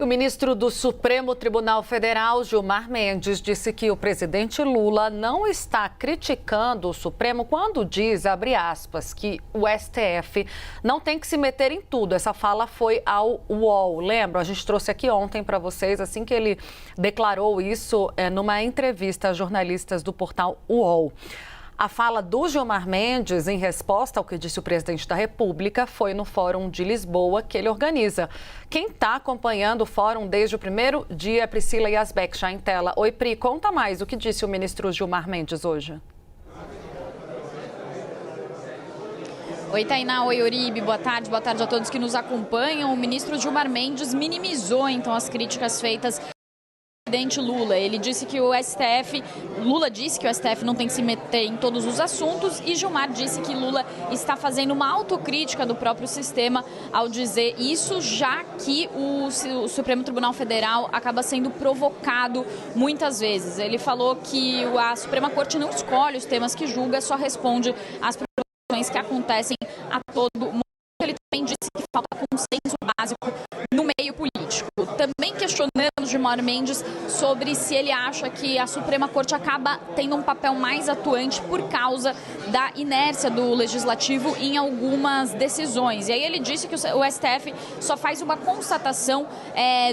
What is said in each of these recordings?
O ministro do Supremo Tribunal Federal, Gilmar Mendes, disse que o presidente Lula não está criticando o Supremo quando diz, abre aspas, que o STF não tem que se meter em tudo. Essa fala foi ao UOL. Lembra? A gente trouxe aqui ontem para vocês, assim que ele declarou isso numa entrevista a jornalistas do portal UOL. A fala do Gilmar Mendes, em resposta ao que disse o presidente da República, foi no Fórum de Lisboa, que ele organiza. Quem está acompanhando o fórum desde o primeiro dia é Priscila Yazbek, já em tela. Oi, Pri, conta mais o que disse o ministro Gilmar Mendes hoje. Oi, Tainá. Oi, Uribe. Boa tarde a todos que nos acompanham. O ministro Gilmar Mendes minimizou, então, as críticas feitas presidente Lula. Ele disse que Lula disse que o STF não tem que se meter em todos os assuntos e Gilmar disse que Lula está fazendo uma autocrítica do próprio sistema ao dizer isso, já que o Supremo Tribunal Federal acaba sendo provocado muitas vezes. Ele falou que a Suprema Corte não escolhe os temas que julga, só responde às provocações que acontecem a todo momento. Ele também disse que falta consenso básico no meio político. Também questionamos Gilmar Mendes sobre se ele acha que a Suprema Corte acaba tendo um papel mais atuante por causa da inércia do Legislativo em algumas decisões. E aí ele disse que o STF só faz uma constatação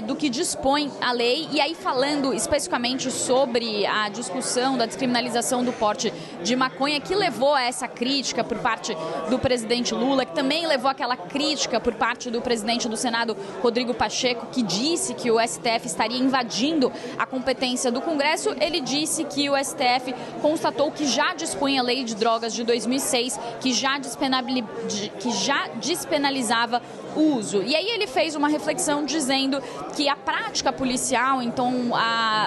do que dispõe a lei. E aí, falando especificamente sobre a discussão da descriminalização do porte de maconha, que levou a essa crítica por parte do presidente Lula, que também levou aquela crítica por parte do presidente do Senado, Rodrigo Pacheco, que disse que o STF estaria invadindo a competência do Congresso. Ele disse que o STF constatou que já dispunha a lei de drogas de 2006, que já despenalizava o uso. E aí ele fez uma reflexão dizendo que a prática policial, então,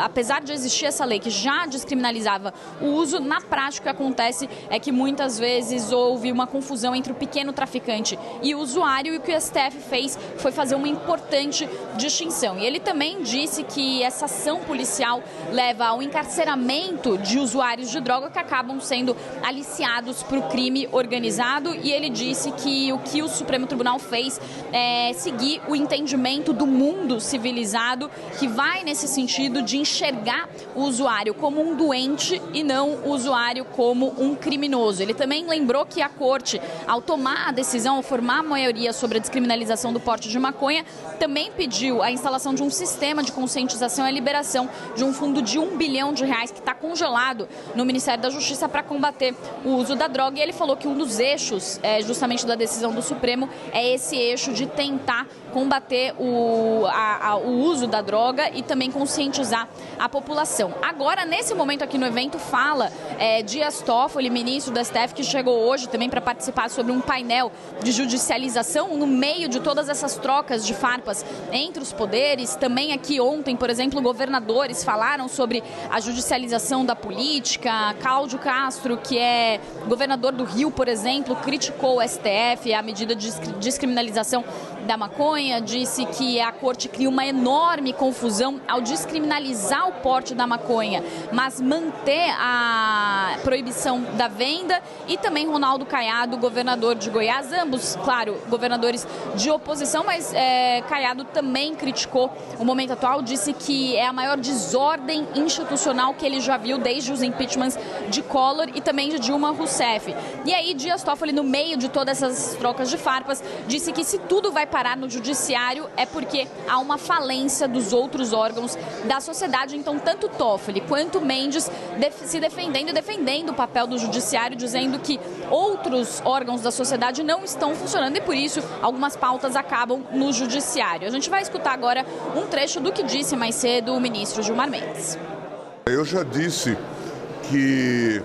apesar de existir essa lei que já descriminalizava o uso, na prática o que acontece é que muitas vezes houve uma confusão entre o pequeno traficante e o usuário, e o que o STF fez foi fazer uma importante distinção. E ele também disse que essa ação policial leva ao encarceramento de usuários de droga que acabam sendo aliciados para o crime organizado, e ele disse que o que o Supremo Tribunal fez é seguir o entendimento do mundo civilizado, que vai nesse sentido de enxergar o usuário como um doente e não o usuário como um criminoso. Ele também lembrou que a Corte, ao tomar a decisão, ao formar a maioria sobre a descriminalização do porte de maconha, também pediu a instalação de um sistema de conscientização e a liberação de um fundo de R$1 bilhão que está congelado no Ministério da Justiça para combater o uso da droga. E ele falou que um dos eixos, justamente da decisão do Supremo, é esse eixo de tentar combater o uso da droga e também conscientizar a população. Agora, nesse momento aqui no evento, fala Dias Toffoli, ministro do STF, que chegou hoje também para participar sobre um painel de judicialização no meio de todas essas trocas de farpas entre os poderes. Também aqui ontem, por exemplo, governadores falaram sobre a judicialização da política. Cláudio Castro, que é governador do Rio, por exemplo, criticou o STF, a medida de descriminalização da maconha, disse que a Corte cria uma enorme confusão ao descriminalizar o porte da maconha, mas manter a proibição da venda. E também Ronaldo Caiado, governador de Goiás, ambos, claro, governadores de oposição, mas Caiado também criticou o momento atual, disse que é a maior desordem institucional que ele já viu desde os impeachments de Collor e também de Dilma Rousseff. E aí Dias Toffoli, no meio de todas essas trocas de farpas, disse que se tudo vai parar no judiciário é porque há uma falência dos outros órgãos da sociedade. Então, tanto Toffoli quanto Mendes se defendendo e defendendo o papel do judiciário, dizendo que outros órgãos da sociedade não estão funcionando e, por isso, algumas pautas acabam no judiciário. A gente vai escutar agora um trecho do que disse mais cedo o ministro Gilmar Mendes. Eu já disse que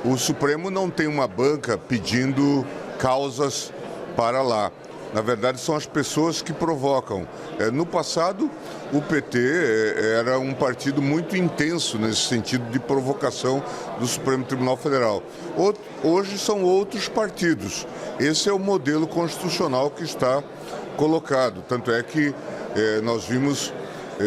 o Supremo não tem uma banca pedindo causas para lá. Na verdade, são as pessoas que provocam. No passado, o PT era um partido muito intenso nesse sentido de provocação do Supremo Tribunal Federal. Hoje são outros partidos. Esse é o modelo constitucional que está colocado. Tanto é que nós vimos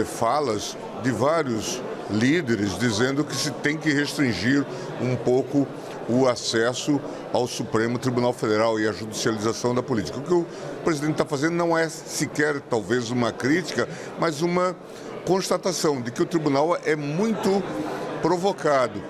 falas de vários líderes dizendo que se tem que restringir um pouco o acesso ao Supremo Tribunal Federal e a judicialização da política. O que o presidente está fazendo não é sequer, talvez, uma crítica, mas uma constatação de que o tribunal é muito provocado.